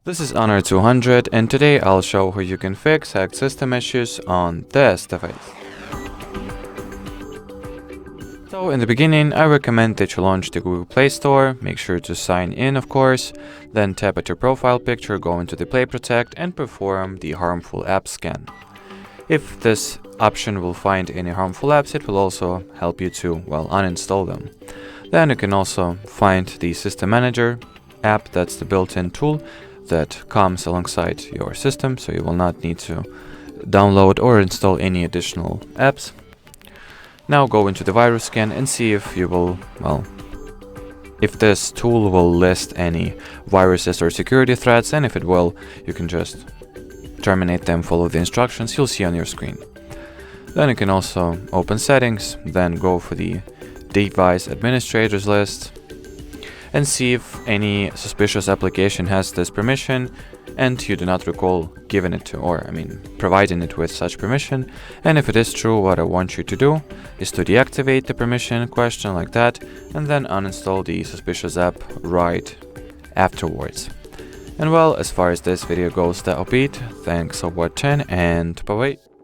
This is Honor 200, and today I'll show how you can fix hacked system issues on this device. So in the beginning, I recommend that you launch the Google Play Store, make sure to sign in of course, then tap at your profile picture, go into the Play Protect and perform the harmful app scan. If this option will find any harmful apps, it will also help you to, uninstall them. Then you can also find the System Manager app, that's the built-in tool that comes alongside your system, so you will not need to download or install any additional apps. Now go into the virus scan and see if you will, if this tool will list any viruses or security threats, and if it will, you can just terminate them, follow the instructions you'll see on your screen. Then you can also open settings, then go for the device administrators list and see if any suspicious application has this permission and you do not recall giving it to, providing it with such permission. And if it is true, what I want you to do is to deactivate the permission in question like that and then uninstall the suspicious app right afterwards. And as far as this video goes, that'll be it. Thanks for watching and bye-bye.